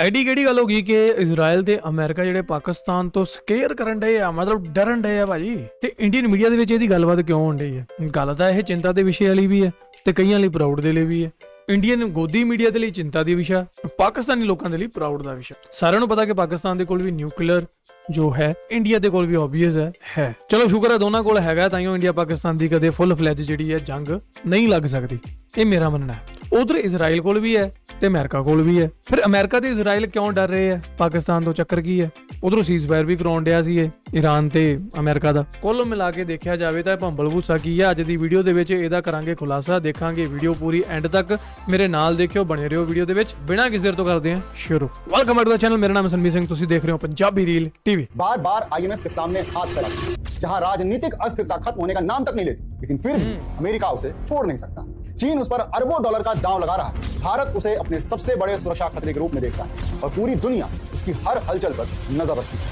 ਐਡੀ ਕਿਹੜੀ ਗੱਲ ਹੋ ਗਈ ਕਿ ਇਜ਼ਰਾਈਲ ਤੇ ਅਮਰੀਕਾ ਜਿਹੜੇ ਪਾਕਿਸਤਾਨ ਤੋਂ ਸਕੇਅਰ ਕਰਨ ਡਏ ਆ, ਮਤਲਬ ਡਰਨ ਡਏ ਆ ਭਾਜੀ। ਤੇ ਇੰਡੀਅਨ ਮੀਡੀਆ ਦੇ ਵਿੱਚ ਇਹਦੀ ਗੱਲਬਾਤ ਕਿਉਂ ਹੋਣ ਡਈ ਹੈ? ਗੱਲ ਤਾਂ ਇਹ ਚਿੰਤਾ ਦੇ ਵਿਸ਼ੇ ਵਾਲੀ ਵੀ ਹੈ ਤੇ ਕਈਆਂ ਲਈ ਪ੍ਰਾਊਡ ਦੇ ਲਈ ਵੀ ਹੈ। ਇੰਡੀਅਨ ਗੋਦੀ ਮੀਡੀਆ ਦੇ ਲਈ ਚਿੰਤਾ ਦੀ ਵਿਸ਼ਾ, ਪਾਕਿਸਤਾਨੀ ਲੋਕਾਂ ਦੇ ਲਈ ਪ੍ਰਾਊਡ ਦਾ ਵਿਸ਼ਾ। ਸਾਰਿਆਂ ਨੂੰ ਪਤਾ ਕਿ ਪਾਕਿਸਤਾਨ ਦੇ ਕੋਲ ਵੀ ਨਿਊਕਲੀਅਰ ਜੋ ਹੈ, ਇੰਡੀਆ ਦੇ ਕੋਲ ਵੀ ਆਬਵੀਅਸ ਹੈ। ਚਲੋ ਸ਼ੁਕਰ ਹੈ ਦੋਨਾਂ ਕੋਲ ਹੈਗਾ, ਤਾਈਓ ਇੰਡੀਆ ਪਾਕਿਸਤਾਨ ਦੀ ਕਦੇ ਫੁੱਲ ਫਲੈਜ ਜਿਹੜੀ ਹੈ ਜੰਗ ਨਹੀਂ ਲੱਗ ਸਕਦੀ, ਇਹ ਮੇਰਾ ਮੰਨਣਾ ਹੈ। ਉਧਰ ਇਜ਼ਰਾਈਲ ਕੋਲ ਵੀ ਹੈ ਤੇ ਅਮਰੀਕਾ ਕੋਲ ਵੀ ਹੈ। ਫਿਰ ਅਮਰੀਕਾ ਤੇ ਇਜ਼ਰਾਈਲ ਕਿਉਂ ਡਰ ਰਹੇ ਆ ਪਾਕਿਸਤਾਨ ਤੋਂ? ਚੱਕਰ ਕੀ ਹੈ? ਉਧਰੋਂ ਸੀਜ਼ਫਾਇਰ ਵੀ ਕਰਾਉਣ ਡਿਆ ਸੀ ਇਹ ਈਰਾਨ ਤੇ ਅਮਰੀਕਾ ਦਾ। ਕੁੱਲ ਮਿਲਾ ਕੇ ਦੇਖਿਆ ਜਾਵੇ ਤਾਂ ਭੰਬਲ ਭੂਸਾ ਕੀ ਹੈ। ਅੱਜ ਦੀ ਵੀਡੀਓ ਦੇ ਵਿੱਚ ਇਹਦਾ ਕਰਾਂਗੇ ਖੁਲਾਸਾ, ਦੇਖਾਂਗੇ ਵੀਡੀਓ ਪੂਰੀ ਐਂਡ ਤੱਕ। ਮੇਰੇ ਨਾਲ ਦੇਖਿਓ, ਬਣੇ ਰਹੋ ਵੀਡੀਓ ਦੇ ਵਿੱਚ। ਬਿਨਾਂ ਕਿਸੇ ਦੇਰ ਤੋਂ ਕਰਦੇ ਹਾਂ ਸ਼ੁਰੂ। Welcome back to the channel, ਮੇਰਾ ਨਾਮ ਹੈ ਸੰਮੀ ਸਿੰਘ, ਤੁਸੀਂ ਦੇਖ ਰਹੇ ਹੋ पंजाबी रील टीवी। बार बार आईएमएफ के सामने हाथ फैलाती है, जहां राजनीतिक अस्थिरता खत्म होने का नाम तक नहीं लेती, लेकिन फिर भी अमेरिका उसे छोड़ नहीं सकता। चीन उस पर अरबों डॉलर का दांव लगा रहा है, भारत उसे अपने सबसे बड़े सुरक्षा खतरे के रूप में देखता है और पूरी दुनिया उसकी हर हलचल पर नजर रखती है।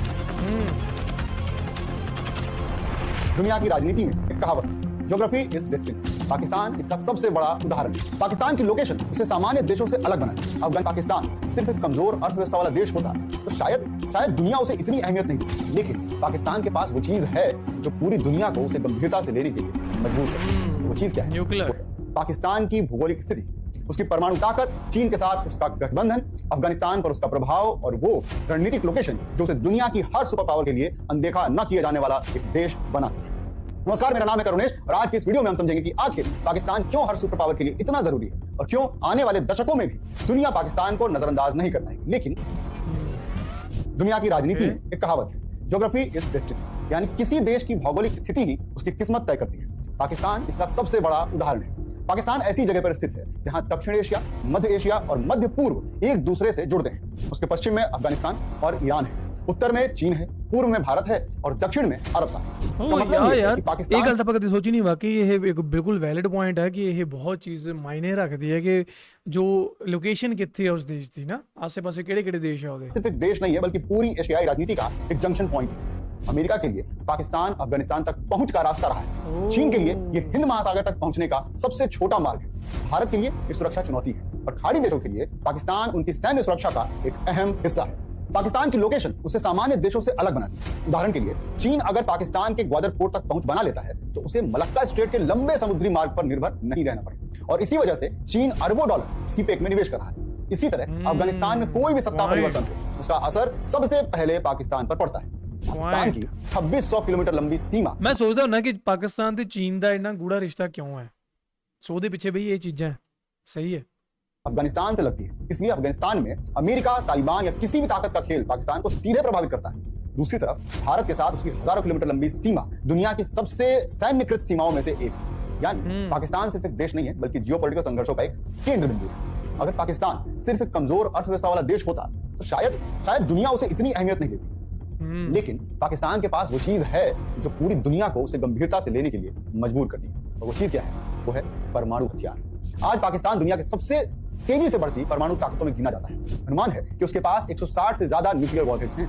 दुनिया की राजनीति में एक कहावत है, ज्योग्राफी इज डेस्टिनी। पाकिस्तान इसका सबसे बड़ा उदाहरण है। पाकिस्तान की लोकेशन उसे सामान्य देशों से अलग बनाती है। अफगान पाकिस्तान सिर्फ एक कमजोर अर्थव्यवस्था वाला देश होता तो शायद दुनिया उसे इतनी अहमियत नहीं देती, लेकिन पाकिस्तान के पास वो चीज है जो पूरी दुनिया को उसे गंभीरता से लेने के लिए मजबूर करती है। वो चीज क्या है? न्यूक्लियर। पाकिस्तान की भौगोलिक स्थिति, उसकी परमाणु ताकत, चीन के साथ उसका गठबंधन, अफगानिस्तान पर उसका प्रभाव और वो रणनीतिक लोकेशन जो उसे दुनिया की हर सुपर पावर के लिए अनदेखा न किए जाने वाला एक देश बनाती है। नमस्कार, मेरा नाम है करुणेश और आज के इस वीडियो में हम समझेंगे कि आखिर पाकिस्तान क्यों हर सुपर पावर के लिए इतना जरूरी है और क्यों आने वाले दशकों में भी दुनिया पाकिस्तान को नजरअंदाज नहीं कर पाएगी। लेकिन दुनिया की राजनीति में एक कहावत है, ज्योग्राफी इज डेस्टिनी, यानी किसी देश की भौगोलिक स्थिति ही उसकी किस्मत तय करती है। पाकिस्तान इसका सबसे बड़ा उदाहरण है। पाकिस्तान ऐसी जगह पर स्थित है जहां दक्षिण एशिया, मध्य एशिया और मध्य पूर्व एक दूसरे से जुड़ते हैं। उसके पश्चिम में अफगानिस्तान और ईरान है, उत्तर में चीन है, पूर्व में भारत है और दक्षिण में अरब सागर। इसका मतलब ये है कि पाकिस्तान, ਇਹ ਗੱਲ ਤਾਂ ਆਪਾਂ ਕਦੇ ਸੋਚੀ ਨਹੀਂ। ਵਾਕਈ ਇਹ ਇੱਕ ਬਿਲਕੁਲ ਵੈਲਿਡ ਪੁਆਇੰਟ ਹੈ ਕਿ ਇਹ ਬਹੁਤ ਚੀਜ਼ ਮਾਇਨੇ ਰੱਖਦੀ ਹੈ ਕਿ ਜੋ ਲੋਕੇਸ਼ਨ ਕਿੱਥੇ ਹੈ ਉਸ ਦੇਸ਼ ਦੀ, ਨਾ ਆਸੇ-ਪਾਸੇ ਕਿਹੜੇ-ਕਿਹੜੇ ਦੇਸ਼ ਆ ਉਹਦੇ। सिर्फ एक देश नहीं है बल्कि पूरी एशियाई राजनीति का एक जंक्शन पॉइंट है। अमेरिका के लिए पाकिस्तान अफगानिस्तान तक पहुंच का रास्ता रहा है। चीन के लिए ये हिंद महासागर तक पहुंचने का सबसे छोटा मार्ग है। भारत के लिए ये सुरक्षा चुनौती है और खाड़ी देशों के लिए पाकिस्तान उनकी सैन्य सुरक्षा का एक अहम हिस्सा है। पाकिस्तान की लोकेशन उसे सामान्य देशों से अलग बनाती है। उदाहरण के लिए चीन अगर पाकिस्तान के ग्वादर पोर्ट तक पहुंच बना लेता है तो उसे मलक्का स्ट्रेट के लंबे समुद्री मार्ग पर निर्भर नहीं रहना पड़ेगा और इसी वजह से चीन अरबों डॉलर सीपेक में निवेश कर रहा है। इसी तरह अफगानिस्तान में कोई भी सत्ता परिवर्तन हो, उसका असर सबसे पहले पाकिस्तान पर पड़ता है। पाकिस्तान की 2600 किलोमीटर लंबी सीमा। मैं सोचदा हूं ना कि पाकिस्तान ਤੇ ਚੀਨ ਦਾ ਇੰਨਾ ਗੂੜਾ ਰਿਸ਼ਤਾ ਕਿਉਂ ਹੈ? ਸੋ ਉਹਦੇ ਪਿੱਛੇ ਬਈ ਇਹ ਚੀਜ਼ਾਂ ਸਹੀ ਹੈ। अफगानिस्तान से लगती है, इसलिए अफगानिस्तान में अमेरिका, तालिबान या किसी भी ताकत का खेल पाकिस्तान को सीधे प्रभावित करता है। दूसरी तरफ भारत के साथ उसकी हजारों किलोमीटर लंबी सीमा दुनिया की सबसे सैन्यकृत सीमाओं में से एक है। यानी पाकिस्तान सिर्फ एक देश नहीं है बल्कि जियोपॉलिटिकल संघर्षों का एक केंद्र बिंदु है। अगर पाकिस्तान सिर्फ एक कमजोर अर्थव्यवस्था वाला देश होता तो शायद दुनिया उसे इतनी अहमियत नहीं देती, लेकिन पाकिस्तान के पास वो चीज है जो पूरी दुनिया को उसे गंभीरता से लेने के लिए मजबूर करती है। और वो चीज क्या है? वो है परमाणु हथियार। आज पाकिस्तान दुनिया के सबसे तेजी से बढ़ती परमाणु ताकतों में गिना जाता है। अनुमान है कि उसके पास 160 से ज्यादा न्यूक्लियर वॉरहेड्स हैं।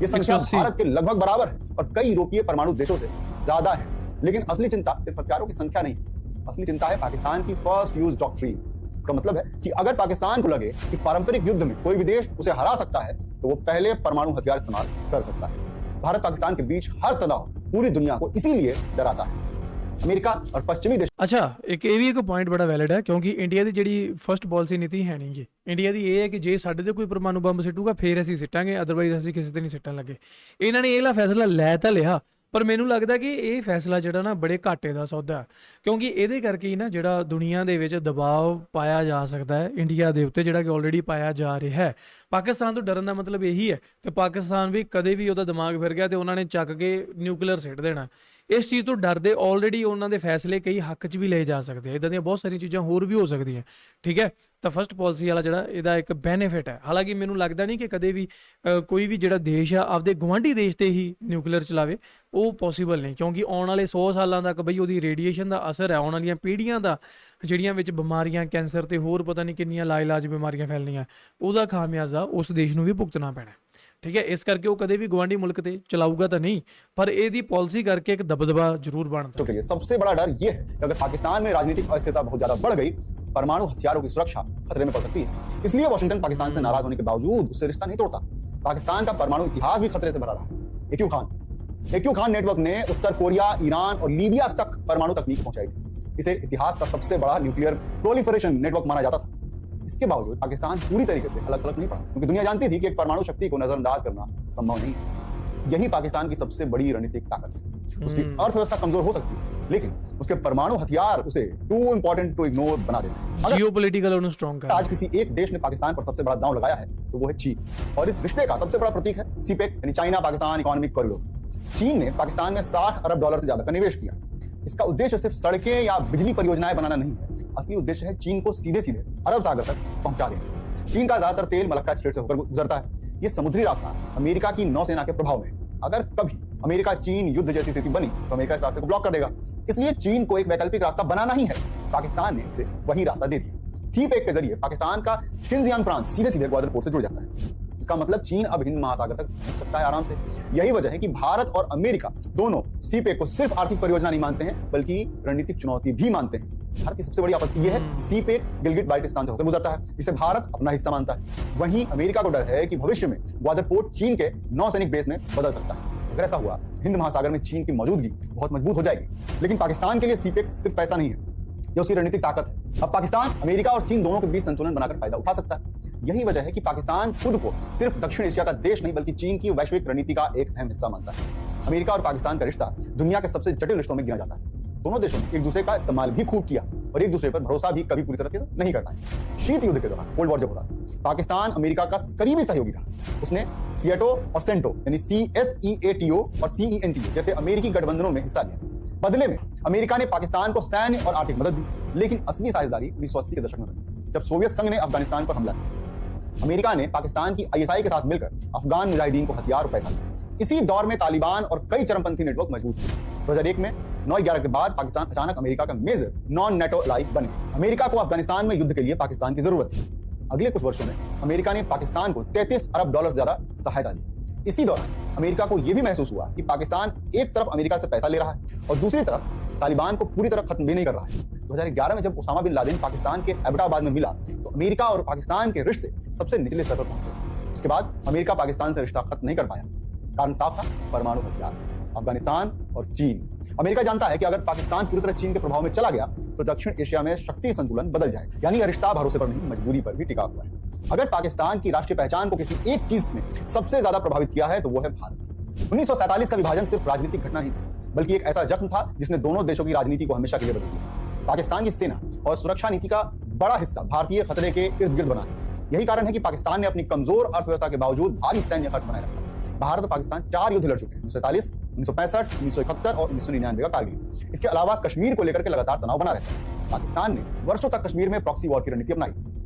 ये संख्या भारत के लगभग बराबर है और कई यूरोपीय परमाणु देशों से ज्यादा है। लेकिन असली चिंता सिर्फ हथियारों की संख्या नहीं, असली चिंता है पाकिस्तान की फर्स्ट यूज डॉक्ट्रिन। इसका मतलब है कि अगर पाकिस्तान को लगे कि पारंपरिक युद्ध में कोई भी देश उसे हरा सकता है तो वो पहले परमाणु हथियार इस्तेमाल कर सकता है। भारत पाकिस्तान के बीच हर तनाव पूरी दुनिया को इसीलिए डराता है। ਅਮਰੀਕਾ ਔਰ ਪੱਛਮੀ ਦੇਸ਼। ਅੱਛਾ, ਇੱਕ ਇਹ ਵੀ ਇੱਕ ਪੁਆਇੰਟ ਬੜਾ ਵੈਲਿਡ ਹੈ ਕਿਉਂਕਿ ਇੰਡੀਆ ਦੀ ਜਿਹੜੀ ਫਸਟ ਪਾਲਿਸੀ ਨੀਤੀ ਹੈ ਨਹੀਂਗੀ। ਇੰਡੀਆ ਦੀ ਇਹ ਹੈ ਕਿ ਜੇ ਸਾਡੇ ਤੇ ਕੋਈ ਪਰਮਾਣੂ ਬੰਬ ਸਿੱਟੂਗਾ ਫੇਰ ਅਸੀਂ ਸਿੱਟਾਂਗੇ, ਅਦਰਵਾਈਜ਼ ਅਸੀਂ ਕਿਸੇ ਤੇ ਨਹੀਂ ਸਿੱਟਣ ਲੱਗੇ। ਇਹਨਾਂ ਨੇ ਇਹਲਾ ਫੈਸਲਾ ਲੈ ਤਾਂ ਲਿਆ, ਪਰ ਮੈਨੂੰ ਲੱਗਦਾ ਕਿ ਇਹ ਫੈਸਲਾ ਜਿਹੜਾ ਨਾ ਬੜੇ ਘਾਟੇ ਦਾ ਸੌਦਾ ਹੈ, ਕਿਉਂਕਿ ਇਹਦੇ ਕਰਕੇ ਹੀ ਨਾ ਜਿਹੜਾ ਦੁਨੀਆ ਦੇ ਵਿੱਚ ਦਬਾਅ ਪਾਇਆ ਜਾ ਸਕਦਾ ਹੈ ਇੰਡੀਆ ਦੇ ਉੱਤੇ, ਜਿਹੜਾ ਕਿ ਆਲਰੇਡੀ ਪਾਇਆ ਜਾ ਰਿਹਾ ਹੈ। ਪਾਕਿਸਤਾਨ ਤੋਂ ਡਰਨ ਦਾ ਮਤਲਬ ਇਹੀ ਹੈ ਕਿ ਪਾਕਿਸਤਾਨ ਵੀ ਕਦੇ ਵੀ ਉਹਦਾ ਦਿਮਾਗ ਫਿਰ ਗਿਆ ਤੇ ਉਹਨਾਂ ਨੇ ਚੱਕ ਕੇ ਨਿਊਕਲੀਅਰ ਸਿੱਟ ਦੇਣਾ। ਇਸ ਚੀਜ਼ ਤੋਂ ਡਰਦੇ ਆਲਰੇਡੀ ਉਹਨਾਂ ਦੇ ਫੈਸਲੇ ਕਈ ਹੱਕ 'ਚ ਵੀ ਲਏ ਜਾ ਸਕਦੇ ਆ। ਇੱਦਾਂ ਦੀਆਂ ਬਹੁਤ ਸਾਰੀਆਂ ਚੀਜ਼ਾਂ ਹੋਰ ਵੀ ਹੋ ਸਕਦੀਆਂ, ਠੀਕ ਹੈ। ਤਾਂ ਫਸਟ ਪਾਲਿਸੀ ਵਾਲਾ ਜਿਹੜਾ ਇਹਦਾ ਇੱਕ ਬੈਨੀਫਿਟ ਹੈ। ਹਾਲਾਂਕਿ ਮੈਨੂੰ ਲੱਗਦਾ ਨਹੀਂ ਕਿ ਕਦੇ ਵੀ ਕੋਈ ਵੀ ਜਿਹੜਾ ਦੇਸ਼ ਆ ਆਪਦੇ ਗੁਆਂਢੀ ਦੇਸ਼ ਤੇ ਹੀ ਨਿਊਕਲੀਅਰ ਚਲਾਵੇ, ਉਹ ਪੋਸੀਬਲ ਨਹੀਂ, ਕਿਉਂਕਿ ਆਉਣ ਵਾਲੇ 100 ਸਾਲਾਂ ਤੱਕ ਬਈ ਉਹਦੀ ਰੇਡੀਏਸ਼ਨ ਦਾ ਅਸਰ ਹੈ। ਆਉਣ ਵਾਲੀਆਂ ਪੀੜ੍ਹੀਆਂ ਦਾ ਜਿਹੜੀਆਂ ਵਿੱਚ ਬਿਮਾਰੀਆਂ, ਕੈਂਸਰ ਤੇ ਹੋਰ ਪਤਾ ਨਹੀਂ ਕਿੰਨੀਆਂ ਲਾਇਲਾਜ ਬਿਮਾਰੀਆਂ ਫੈਲਣੀਆਂ, ਉਹਦਾ ਖਾਮਿਆਜ਼ਾ ਉਸ ਦੇਸ਼ ਨੂੰ ਵੀ ਭੁਗਤਣਾ ਪੈਣਾ। ठीक है। इस करके वो कदे भी गवांढी मुल्क ते चलाऊगा तो नहीं, पर एदी पॉलिसी करके एक दबदबा जरूर बनता है। सबसे बड़ा डर ये है कि अगर पाकिस्तान में राजनीतिक अस्थिरता बहुत ज्यादा बढ़ गई परमाणु हथियारों की सुरक्षा खतरे में पड़ सकती है। इसलिए वॉशिंगटन पाकिस्तान से नाराज होने के बावजूद उससे रिश्ता नहीं तोड़ता। पाकिस्तान का परमाणु इतिहास भी खतरे से भरा रहा है। एक्यू खान नेटवर्क ने उत्तर कोरिया, ईरान और लीबिया तक परमाणु तकनीक पहुंचाई थी। इसे इतिहास का सबसे बड़ा न्यूक्लियर प्रोलिफरेशन नेटवर्क माना जाता था। इसके बावजूद पाकिस्तान पूरी तरीके से अलग थलग नहीं पड़ा, क्योंकि दुनिया जानती थी कि एक परमाणु शक्ति को नजरअंदाज करना संभव नहीं है। यही पाकिस्तान की सबसे बड़ी रणनीतिक ताकत है। उसकी अर्थव्यवस्था कमजोर हो सकती है, लेकिन उसके परमाणु हथियार उसे टू इंपॉर्टेंट टू इग्नोर बना देते हैं। जियोपॉलिटिकल स्ट्रॉन्ग का आज किसी एक देश ने पाकिस्तान पर सबसे बड़ा दांव लगाया है तो वो है चीन, और इस रिश्ते का सबसे बड़ा प्रतीक है सीपेक यानी चाइना पाकिस्तान इकोनॉमिक कॉरिडोर। चीन ने पाकिस्तान में $60 अरब से ज्यादा का निवेश किया। इसका उद्देश्य सिर्फ सड़कें या बिजली परियोजनाएं बनाना नहीं है, असली उद्देश्य है चीन को सीधे सीधे अरब सागर तक पहुंचा देना। चीन का ज्यादातर तेल मलक्का स्ट्रेट से होकर गुजरता है। ये समुद्री रास्ता अमेरिका की नौसेना के प्रभाव में है। अगर कभी अमेरिका चीन युद्ध जैसी स्थिति बनी तो अमेरिका इस रास्ते को ब्लॉक कर देगा। इसलिए चीन को एक वैकल्पिक रास्ता बनाना ही है। पाकिस्तान ने उसे वही रास्ता दे दिया। सीपेक के जरिए पाकिस्तान का शिनजियांग प्रांत सीधे सीधे ग्वादर पोर्ट से जुड़ जाता है। इसका मतलब चीन अब हिंद महासागर तक पहुंच सकता है आराम से। यही वजह है कि भारत और अमेरिका दोनों सीपेक को सिर्फ आर्थिक परियोजना नहीं मानते हैं, बल्कि रणनीतिक चुनौती भी मानते हैं। भारत की सबसे बड़ी आपत्ति यह है सीपेक गिलगिट बाल्टिस्तान से होकर गुजरता है, जिसे भारत अपना हिस्सा मानता है। वहीं अमेरिका को डर है कि भविष्य में ग्वादर पोर्ट चीन के नौसैनिक बेस में बदल सकता है। अगर ऐसा हुआ, हिंद महासागर में चीन की मौजूदगी बहुत मजबूत हो जाएगी। लेकिन पाकिस्तान के लिए सीपेक सिर्फ पैसा नहीं है, यह उसकी रणनीतिक ताकत है। अब पाकिस्तान अमेरिका और चीन दोनों के बीच संतुलन बनाकर फायदा उठा सकता है। यही वजह है कि पाकिस्तान खुद को सिर्फ दक्षिण एशिया का देश नहीं, बल्कि चीन की वैश्विक रणनीति का एक अहम हिस्सा मानता है। अमेरिका और पाकिस्तान का रिश्ता दुनिया के सबसे जटिल रिश्तों में गिना जाता है। दोनों देशों ने एक दूसरे का इस्तेमाल भी खूब किया और एक दूसरे पर भरोसा भी कभी पूरी तरह से नहीं कर पाए। शीत युद्ध के दौरान, कोल्ड वॉर जब हो रहा था, पाकिस्तान अमेरिका का करीबी सहयोगी रहा। उसने सिएटो और सेंटो यानी CSEATO और CENTO जैसे अमेरिकी गठबंधनों में हिस्सा लिया। बदले में अमेरिका ने पाकिस्तान को सैन्य और आर्थिक मदद दी, लेकिन असली साझेदारी 1980 के दशक में बनी, जब सोवियत संघ ने अफगानिस्तान पर हमला किया। अमेरिका ने पाकिस्तान की ISI के साथ मिलकर अफगान मुजाहिदीन को हथियार और पैसा दिया। इसी दौर में तालिबान और कई चरमपंथी नेटवर्क मजबूत थे। 2001 में 9/11 के बाद पाकिस्तान अचानक अमेरिका का मेजर नॉन नेटो अलाइ बन गया। अमेरिका को अफगानिस्तान में युद्ध के लिए पाकिस्तान की जरूरत थी। अगले कुछ वर्षों में अमेरिका ने पाकिस्तान को $33 अरब से ज्यादा सहायता दी। इसी दौरान अमेरिका को यह भी महसूस हुआ कि पाकिस्तान एक तरफ अमेरिका से पैसा ले रहा है और दूसरी तरफ तालिबान को पूरी तरह खत्म भी नहीं कर रहा है। 2011 में जब ओसामा बिन लादेन पाकिस्तान के एबटाबाद में मिला तो अमेरिका और पाकिस्तान के रिश्ते सबसे निचले स्तर पर पहुंच गए। उसके बाद अमेरिका पाकिस्तान से रिश्ता खत्म नहीं कर पाया। कारण साफ था, परमाणु हथियार, अफगानिस्तान और चीन। अमेरिका जानता है कि अगर पाकिस्तान पूरी तरह चीन के प्रभाव में चला गया तो दक्षिण एशिया में शक्ति संतुलन बदल जाएगा। यानी यह रिश्ता भरोसे पर नहीं, मजबूरी पर भी टिका हुआ है। अगर पाकिस्तान की राष्ट्रीय पहचान को किसी एक चीज ने सबसे ज्यादा प्रभावित किया है तो वो है भारत। 1947 का विभाजन सिर्फ राजनीतिक घटना नहीं थी, बल्कि एक ऐसा जख्म था जिसने दोनों देशों की राजनीति को हमेशा के लिए बदल दिया। पाकिस्तान की सेना और सुरक्षा नीति का बड़ा हिस्सा भारतीय खतरे के इर्द गिर्द बना है। यही कारण है कि पाकिस्तान ने अपनी कमजोर अर्थव्यवस्था के बावजूद भारी सैन्य खर्च बनाए रखा। भारत और पाकिस्तान 4 युद्ध लड़ चुके हैं, 1947, 1965, 1971 और 1999 का कारगिल। इसके अलावा कश्मीर को लेकर के लगातार तनाव बना रहता है। पाकिस्तान ने वर्षों तक कश्मीर में प्रॉक्सी वॉर की रणनीति अपनाई।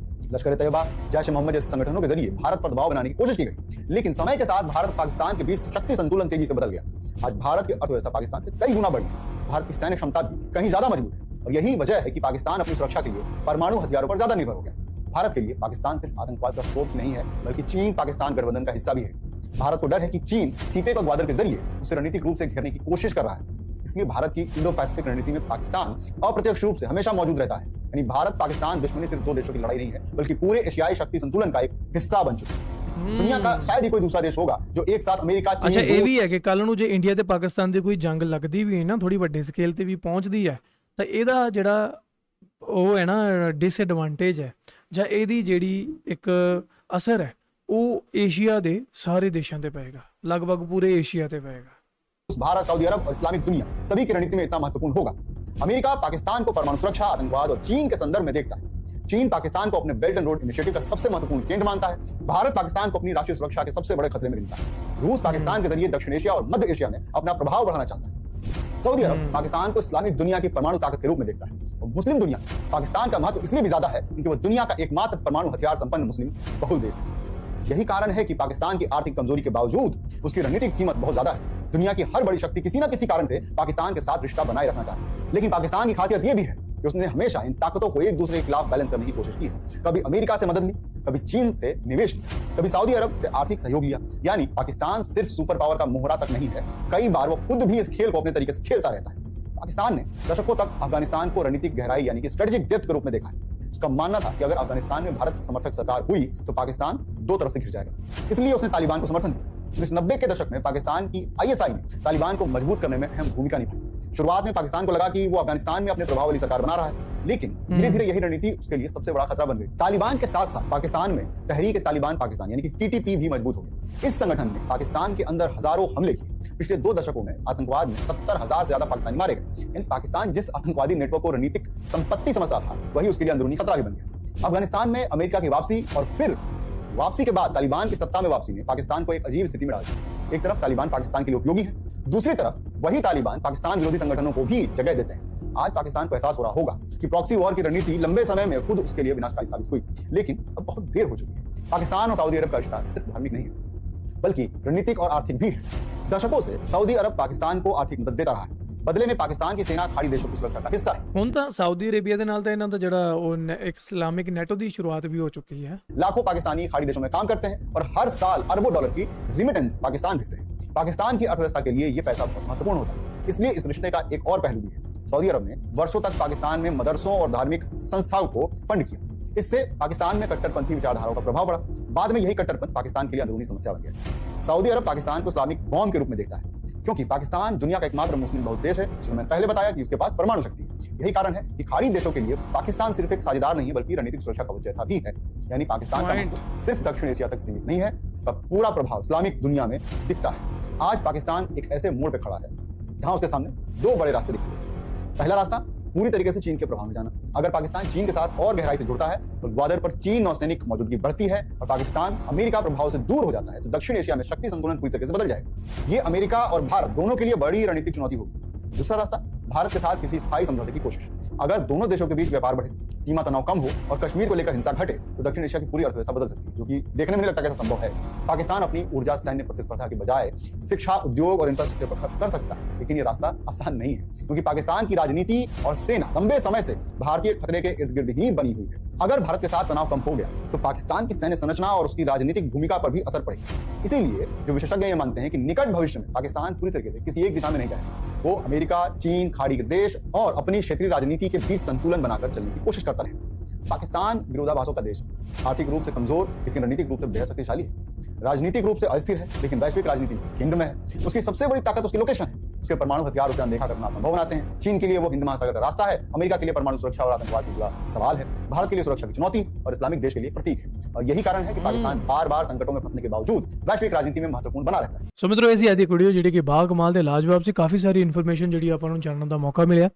लश्कर तैयबा, जैश ए मोहम्मद जैसे संगठनों के जरिए भारत पर दबाव बनाने की कोशिश की गई, लेकिन समय के साथ भारत पाकिस्तान के बीच शक्ति संतुलन तेजी से बदल गया। आज भारत की अर्थव्यवस्था पाकिस्तान से कई गुना बढ़ी है। भारत की सैन्य क्षमता भी कहीं ज्यादा मजबूत है और यही वजह है कि पाकिस्तान अपनी सुरक्षा के लिए परमाणु हथियारों पर ज्यादा निर्भर हो गया। भारत के लिए पाकिस्तान सिर्फ आतंकवाद का स्रोत ही नहीं है, बल्कि चीन पाकिस्तान गठबंधन का हिस्सा भी है। भारत को डर है कि चीन सीपेक और ग्वादर के जरिए उसे रणनीतिक रूप से घेरने की कोशिश कर रहा है। इसलिए भारत की इंडो पैसिफिक रणनीति में पाकिस्तान अप्रत्यक्ष रूप से हमेशा मौजूद रहता है। यानी भारत पाकिस्तान दुश्मनी सिर्फ 2 देशों की लड़ाई नहीं है, बल्कि पूरे एशियाई शक्ति संतुलन का एक हिस्सा बन चुका है। दुनिया का शायद ही कोई दूसरा देश होगा जो एक साथ अमेरिका, चीन, ਅੱਛਾ ਇਹ ਵੀ ਹੈ ਕਿ ਕੱਲ ਨੂੰ ਜੇ ਇੰਡੀਆ ਤੇ ਪਾਕਿਸਤਾਨ ਦੀ ਕੋਈ ਜੰਗ ਲੱਗਦੀ ਵੀ ਹੈ ਨਾ, ਥੋੜੀ ਵੱਡੇ ਸਕੇਲ ਤੇ ਵੀ ਪਹੁੰਚਦੀ ਹੈ, ਤਾਂ ਇਹਦਾ ਜਿਹੜਾ ਉਹ ਹੈ ਨਾ ਡਿਸਐਡਵਾਂਟੇਜ ਹੈ ਜਾਂ ਇਹਦੀ ਜਿਹੜੀ ਇੱਕ ਅਸਰ ਹੈ ਉਹ ਏਸ਼ੀਆ ਦੇ ਸਾਰੇ ਦੇਸ਼ਾਂ ਤੇ ਪਏਗਾ, ਲਗਭਗ ਪੂਰੇ ਏਸ਼ੀਆ ਤੇ पड़ेगा। भारत, सऊदी अरब और इस्लामिक दुनिया सभी की रणनीति में इतना महत्वपूर्ण होगा। अमेरिका पाकिस्तान को परमाणु सुरक्षा, आतंकवाद और चीन के संदर्भ में देखता है। चीन पाकिस्तान को अपने बेल्ट एंड रोड इनिशिएटिव का सबसे महत्वपूर्ण केंद्र मानता है। भारत पाकिस्तान को अपनी राष्ट्रीय सुरक्षा के सबसे बड़े खतरे में गिनता है। रूस पाकिस्तान के जरिए दक्षिण एशिया और मध्य एशिया में अपना प्रभाव बढ़ाना चाहता है। सऊदी अरब पाकिस्तान को इस्लामिक दुनिया की परमाणु ताकत के रूप में देखता है और मुस्लिम दुनिया पाकिस्तान का महत्व इसलिए भी ज्यादा है क्योंकि वह दुनिया का एकमात्र परमाणु हथियार संपन्न मुस्लिम बहुल देश है। यही कारण है कि पाकिस्तान की आर्थिक कमजोरी के बावजूद उसकी रणनीतिक कीमत बहुत ज्यादा है। दुनिया की हर बड़ी शक्ति किसी न किसी कारण से पाकिस्तान के साथ रिश्ता बनाए रखना चाहती है, लेकिन पाकिस्तान की खासियत यह भी है कि उसने हमेशा इन ताकतों को एक दूसरे के खिलाफ बैलेंस करने की कोशिश की है। कभी अमेरिका से मदद ली, कभी चीन से निवेश लिया, कभी सऊदी अरब से आर्थिक सहयोग लिया। यानी पाकिस्तान सिर्फ सुपर पावर का मोहरा तक नहीं है, कई बार वो खुद भी इस खेल को अपने तरीके से खेलता रहता है। पाकिस्तान ने दशकों तक अफगानिस्तान को रणनीतिक गहराई यानी कि स्ट्रेटेजिक डेप्थ के रूप में देखा है। उसका मानना था कि अगर अफगानिस्तान में भारत समर्थक सरकार हुई तो पाकिस्तान दो तरफ से घिर जाएगा। इसलिए उसने तालिबान को समर्थन दिया। 1990 के दशक में पाकिस्तान की आईएसआई ने तालिबान को मजबूत करने में अहम भूमिका निभाई। शुरुआत में पाकिस्तान को लगा कि वो अफगानिस्तान में अपने प्रभाव वाली सरकार बना रहा है, लेकिन धीरे धीरे यही रणनीति उसके लिए सबसे बड़ा खतरा बन गई। तालिबान के साथ साथ पाकिस्तान में तहरीक-ए-तालिबान पाकिस्तान यानी कि टीटीपी भी मजबूत हो गई। इस संगठन ने पाकिस्तान के अंदर हजारों हमले किए। पिछले 2 दशकों में आतंकवाद में 70,000 से ज्यादा पाकिस्तानी मारे गए। यानी पाकिस्तान जिस आतंकवादी नेटवर्क को रणनीतिक संपत्ति समझता था, वही उसके लिए अंदरूनी खतरा भी बन गया। अफगानिस्तान में अमेरिका की वापसी और फिर वापसी के बाद तालिबान की सत्ता में वापसी ने पाकिस्तान को एक अजीब स्थिति में डाल दिया। एक तरफ तालिबान पाकिस्तान के लिए उपयोगी है, दूसरी तरफ वही तालिबान पाकिस्तान विरोधी संगठनों को भी जगह देते हैं। आज पाकिस्तान को एहसास हो रहा होगा कि प्रॉक्सी वॉर की रणनीति लंबे समय में खुद उसके लिए विनाशकारी साबित हुई, लेकिन अब बहुत देर हो चुकी है। पाकिस्तान और सऊदी अरब का रिश्ता सिर्फ धार्मिक नहीं है, बल्कि रणनीतिक और आर्थिक भी है। दशकों से सऊदी अरब पाकिस्तान को आर्थिक मदद देता रहा है। बदले में पाकिस्तान की सेना खाड़ी देशों की सुरक्षा का हिस्सा है। ਹੁਣ ਤਾਂ ਸਾਊਦੀ ਅਰੇਬੀਆ ਦੇ ਨਾਲ ਤਾਂ ਇਹਨਾਂ ਦਾ ਜਿਹੜਾ ਉਹ ਇੱਕ ਇਸਲਾਮਿਕ ਨੈਟੋ ਦੀ ਸ਼ੁਰੂਆਤ ਵੀ ਹੋ ਚੁੱਕੀ ਹੈ। लाखों पाकिस्तानी खाड़ी देशों में काम करते हैं और हर साल अरबों डॉलर की रिमिटेंस पाकिस्तान भेजते हैं। पाकिस्तान की अर्थव्यवस्था के लिए ये पैसा बहुत महत्वपूर्ण होता है। इसलिए इस रिश्ते का एक और पहलू भी है। सऊदी अरब ने वर्षों तक पाकिस्तान में मदरसों और धार्मिक संस्थाओं को फंड किया। इससे पाकिस्तान में कट्टरपंथी विचारधाराओं का प्रभाव बढ़ा। बाद में यही कट्टरपंथ पाकिस्तान के लिए अंदरूनी समस्या बन गया। सऊदी अरब पाकिस्तान को इस्लामिक बॉम्ब के रूप में देखता है, क्योंकि पाकिस्तान दुनिया का एकमात्र मुस्लिम बहु देश है जिसे मैंने पहले बताया कि उसके पास परमाणु शक्ति है। यही कारण है कि खाड़ी देशों के लिए पाकिस्तान सिर्फ एक साझेदार नहीं बल्कि रणनीतिक सुरक्षा कवच जैसा भी है। यानी पाकिस्तान का महत्व सिर्फ दक्षिण एशिया तक सीमित नहीं है, इसका पूरा प्रभाव इस्लामिक दुनिया में दिखता है। आज पाकिस्तान एक ऐसे मोड़ पर खड़ा है जहां उसके सामने 2 बड़े रास्ते दिखाई देते हैं। पहला रास्ता पूरी तरीके से चीन के प्रभाव में जाना। अगर पाकिस्तान चीन के साथ और गहराई से जुड़ता है तो ग्वादर पर चीन नौसैनिक मौजूदगी बढ़ती है और पाकिस्तान अमेरिका प्रभाव से दूर हो जाता है तो दक्षिण एशिया में शक्ति संतुलन पूरी तरीके से बदल जाएगा। ये अमेरिका और भारत दोनों के लिए बड़ी रणनीतिक चुनौती होगी। दूसरा रास्ता भारत के साथ किसी स्थायी समझौते की कोशिश। अगर दोनों देशों के बीच व्यापार बढ़े, सीमा तनाव कम हो और कश्मीर को लेकर हिंसा घटे तो दक्षिण एशिया की पूरी अर्थव्यवस्था बदल सकती है, जो कि देखने में नहीं लगता कैसा संभव है। पाकिस्तान अपनी ऊर्जा सैन्य प्रतिस्पर्धा के बजाय शिक्षा, उद्योग और इंफ्रास्ट्रक्चर पर खर्च कर सकता है, लेकिन ये रास्ता आसान नहीं है, क्योंकि पाकिस्तान की राजनीति और सेना लंबे समय से भारतीय खतरे के इर्द गिर्द ही बनी हुई है। अगर भारत के साथ तनाव कम हो गया तो पाकिस्तान की सैन्य संरचना और उसकी राजनीतिक भूमिका पर भी असर पड़ेगा। इसीलिए जो विशेषज्ञ ये मानते हैं कि निकट भविष्य में पाकिस्तान पूरी तरीके से किसी एक दिशा में नहीं जाएगा। वो अमेरिका, चीन, खाड़ी के देश और अपनी क्षेत्रीय राजनीति के बीच संतुलन बनाकर चलने की कोशिश करता रहेगा। पाकिस्तान विरोधाभासों का देश है, आर्थिक रूप से कमजोर लेकिन रणनीतिक रूप से बेहद शक्तिशाली है। राजनीतिक रूप से अस्थिर है लेकिन वैश्विक राजनीति में केंद्र में है। उसकी सबसे बड़ी ताकत उसकी लोकेशन है। उसके परमाणु हथियार उसे अनदेखा करना संभव बनाते हैं। चीन के लिए वो हिंद महासागर का रास्ता है, अमेरिका के लिए परमाणु सुरक्षा और आतंकवाद से जुड़ा सवाल है, भारत के लिए सुरक्षा की चुनौती और इस्लामिक देश के लिए प्रतीक है। और यही कारण है कि पाकिस्तान बार-बार संकटों में फंसने के बावजूद वैश्विक राजनीति में महत्वपूर्ण बना रहता है। ਸੋ ਮਿੱਤਰੋ ਐਸੀ ਆਦੀ ਵੀਡੀਓ ਜਿਹੜੀ ਕਿ ਬਾ ਕਮਾਲ ਤੇ ਲਾਜਵਾਬ ਸੀ। ਕਾਫੀ ਸਾਰੀ ਇਨਫੋਰਮੇਸ਼ਨ ਜਿਹੜੀ ਆਪਾਂ ਨੂੰ ਜਾਣਨ ਦਾ ਮੌਕਾ ਮਿਲਿਆ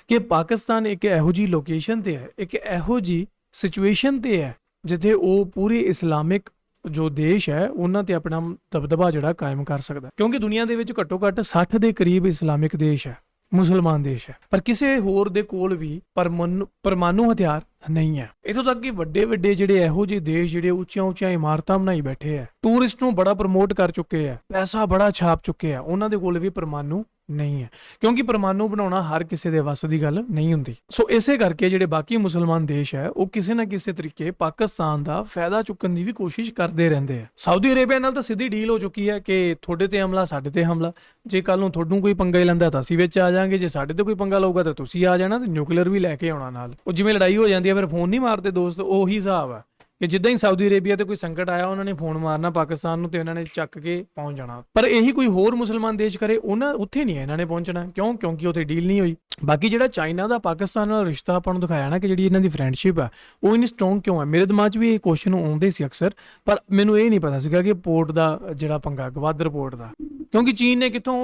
ਕਿ ਪਾਕਿਸਤਾਨ ਇੱਕ ਇਹੋ ਜੀ ਲੋਕੇਸ਼ਨ ਤੇ ਹੈ, ਇੱਕ ਇਹੋ ਜੀ ਸਿਚੁਏਸ਼ਨ ਤੇ ਹੈ ਜਿੱਥੇ ਉਹ ਪੂਰੀ ਇਸਲਾਮਿਕ ਜੋ ਦੇਸ਼ ਹੈ ਉਹਨਾਂ ਤੇ ਆਪਣਾ ਦਬਦਬਾ ਜਿਹੜਾ ਕਾਇਮ ਕਰ ਸਕਦਾ, ਕਿਉਂਕਿ ਦੁਨੀਆ ਦੇ ਵਿੱਚ ਘੱਟੋ ਘੱਟ 60 ਦੇ ਕਰੀਬ ਇਸਲਾਮਿਕ ਦੇਸ਼ ਹੈ, ਮੁਸਲਮਾਨ ਦੇਸ਼ ਹੈ, ਪਰ ਕਿਸੇ ਹੋਰ ਦੇ ਕੋਲ ਵੀ ਪਰਮਾਣੂ ਹਥਿਆਰ ਨਹੀਂ ਹੈ। ਇਥੋਂ ਤੱਕ ਕਿ ਵੱਡੇ ਵੱਡੇ ਜਿਹੜੇ ਇਹੋ ਜਿਹੇ ਦੇਸ਼ ਜਿਹੜੇ ਉੱਚੀਆਂ ਉੱਚੀਆਂ ਇਮਾਰਤਾਂ ਬਣਾਈ ਬੈਠੇ ਹੈ, ਟੂਰਿਸਟ ਨੂੰ ਬੜਾ ਪ੍ਰਮੋਟ ਕਰ ਚੁੱਕੇ ਹੈ, ਪੈਸਾ ਬੜਾ ਛਾਪ ਚੁੱਕੇ ਆ, ਉਹਨਾਂ ਦੇ ਕੋਲ ਵੀ ਪਰਮਾਣੂ ਨਹੀਂ ਹੈ, ਕਿਉਂਕਿ ਪਰਮਾਣੂ ਬਣਾਉਣਾ ਹਰ ਕਿਸੇ ਦੇ ਵੱਸ ਦੀ ਗੱਲ ਨਹੀਂ ਹੁੰਦੀ। ਸੋ ਇਸੇ ਕਰਕੇ ਜਿਹੜੇ ਬਾਕੀ ਮੁਸਲਮਾਨ ਦੇਸ਼ ਹੈ ਉਹ ਕਿਸੇ ਨਾ ਕਿਸੇ ਤਰੀਕੇ ਪਾਕਿਸਤਾਨ ਦਾ ਫਾਇਦਾ ਚੁੱਕਣ ਦੀ ਵੀ ਕੋਸ਼ਿਸ਼ ਕਰਦੇ ਰਹਿੰਦੇ ਆ। ਸਾਊਦੀ ਅਰੇਬੀਆ ਨਾਲ ਤਾਂ ਸਿੱਧੀ ਡੀਲ ਹੋ ਚੁੱਕੀ ਹੈ ਕਿ ਤੁਹਾਡੇ ਤੇ ਹਮਲਾ, ਸਾਡੇ ਤੇ ਹਮਲਾ, ਜੇ ਕੱਲ ਨੂੰ ਤੁਹਾਨੂੰ ਕੋਈ ਪੰਗਾ ਹੀ ਲੈਂਦਾ ਤਾਂ ਅਸੀਂ ਵਿੱਚ ਆ ਜਾਾਂਗੇ, ਜੇ ਸਾਡੇ ਤੇ ਕੋਈ ਪੰਗਾ ਲਊਗਾ ਤਾਂ ਤੁਸੀਂ ਆ ਜਾਣਾ ਤੇ ਨਿਊਕਲੀਅਰ ਵੀ ਲੈ ਕੇ ਆਉਣਾ ਨਾਲ। ਉਹ ਜਿਵੇਂ ਲੜਾਈ ਹੋ ਜਾਂਦੀ ਹੈ ਫਿਰ ਫੋਨ ਨਹੀਂ ਮਾਰਦੇ ਦੋਸਤ, ਉਹੀ ਹਿਸਾਬ ਆ ਕਿ ਜਿੱਦਾਂ ਹੀ ਸਾਊਦੀ ਅਰੇਬੀਆ ਤੇ ਕੋਈ ਸੰਕਟ ਆਇਆ ਉਹਨਾਂ ਨੇ ਫੋਨ ਮਾਰਨਾ ਪਾਕਿਸਤਾਨ ਨੂੰ ਤੇ ਉਹਨਾਂ ਨੇ ਚੱਕ ਕੇ ਪਹੁੰਚ ਜਾਣਾ। ਪਰ ਇਹੀ ਕੋਈ ਹੋਰ ਮੁਸਲਮਾਨ ਦੇਸ਼ ਕਰੇ ਉਹਨਾਂ ਉੱਥੇ ਨਹੀਂ ਇਹਨਾਂ ਨੇ ਪਹੁੰਚਣਾ। ਕਿਉਂ? ਕਿਉਂਕਿ ਉੱਥੇ ਡੀਲ ਨਹੀਂ ਹੋਈ। ਬਾਕੀ ਜਿਹੜਾ ਚਾਈਨਾ ਦਾ ਪਾਕਿਸਤਾਨ ਨਾਲ ਰਿਸ਼ਤਾ ਆਪਾਂ ਨੂੰ ਦਿਖਾਇਆ ਨਾ ਕਿ ਜਿਹੜੀ ਇਹਨਾਂ ਦੀ ਫਰੈਂਡਸ਼ਿਪ ਆ ਉਹ ਇੰਨੀ ਸਟਰੋਂਗ ਕਿਉਂ ਹੈ, ਮੇਰੇ ਦਿਮਾਗ 'ਚ ਵੀ ਇਹ ਕੁਐਸਚਨ ਆਉਂਦੇ ਸੀ ਅਕਸਰ, ਪਰ ਮੈਨੂੰ ਇਹ ਨਹੀਂ ਪਤਾ ਸੀਗਾ ਕਿ ਪੋਰਟ ਦਾ ਜਿਹੜਾ ਪੰਗਾ, ਗਵਾਦਰ ਪੋਰਟ ਦਾ, ਕਿਉਂਕਿ ਚੀਨ ਨੇ ਕਿੱਥੋਂ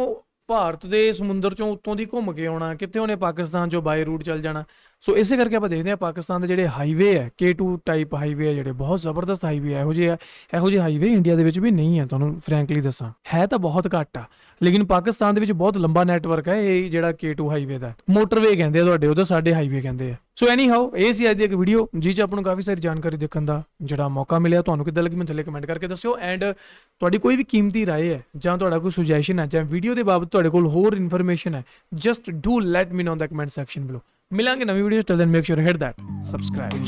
ਭਾਰਤ ਦੇ ਸਮੁੰਦਰ ਚੋਂ ਉੱਤੋਂ ਦੀ ਘੁੰਮ ਕੇ ਆਉਣਾ, ਕਿੱਥੇ ਉਹਨੇ ਪਾਕਿਸਤਾਨ ਚੋਂ ਬਾਈ ਰੂਟ ਚੱਲ ਜਾਣਾ। ਸੋ ਇਸੇ ਕਰਕੇ ਆਪਾਂ ਦੇਖਦੇ ਹਾਂ ਪਾਕਿਸਤਾਨ ਦੇ ਜਿਹੜੇ ਹਾਈਵੇ ਹੈ, K2 ਟਾਈਪ ਹਾਈਵੇ ਹੈ ਜਿਹੜੇ ਬਹੁਤ ਜ਼ਬਰਦਸਤ ਹਾਈਵੇ ਇਹੋ ਜਿਹੇ ਹਾਈਵੇ ਇੰਡੀਆ ਦੇ ਵਿੱਚ ਵੀ ਨਹੀਂ ਹੈ। ਤੁਹਾਨੂੰ ਫਰੈਂਕਲੀ ਦੱਸਾਂ ਹੈ ਤਾਂ ਬਹੁਤ ਘੱਟ ਆ, ਲੇਕਿਨ ਪਾਕਿਸਤਾਨ ਦੇ ਵਿੱਚ ਬਹੁਤ ਲੰਬਾ ਨੈਟਵਰਕ ਹੈ ਇਹ ਜਿਹੜਾ K2 ਹਾਈਵੇ ਦਾ, ਮੋਟਰਵੇ ਕਹਿੰਦੇ ਆ ਤੁਹਾਡੇ, ਉਹਦਾ ਸਾਡੇ ਹਾਈਵੇ ਕਹਿੰਦੇ ਆ। ਸੋ ਐਨੀ ਹਾਓ ਇਹ ਸੀ ਅੱਜ ਦੀ ਇੱਕ ਵੀਡੀਓ ਜਿਹ 'ਚ ਆਪਾਂ ਨੂੰ ਕਾਫੀ ਸਾਰੀ ਜਾਣਕਾਰੀ ਦੇਖਣ ਦਾ ਜਿਹੜਾ ਮੌਕਾ ਮਿਲਿਆ। ਤੁਹਾਨੂੰ ਕਿੱਦਾਂ ਲੱਗੀ ਮੈਨੂੰ ਥੱਲੇ ਕਮੈਂਟ ਕਰਕੇ ਦੱਸਿਓ। ਐਂਡ ਤੁਹਾਡੀ ਕੋਈ ਵੀ ਕੀਮਤੀ ਰਾਏ ਹੈ ਜਾਂ ਤੁਹਾਡਾ ਕੋਈ ਸੁਜੈਸ਼ਨ ਹੈ ਜਾਂ ਵੀਡੀਓ ਦੇ ਬਾਬਤ ਤੁਹਾਡੇ ਕੋਲ ਹੋਰ ਇਨਫੋਰਮੇਸ਼ਨ ਹੈ, just do let me know in the comment section below. ਮਿਲਾਂਗੇ ਨਵੀਂ video, till then make sure hit that subscribe.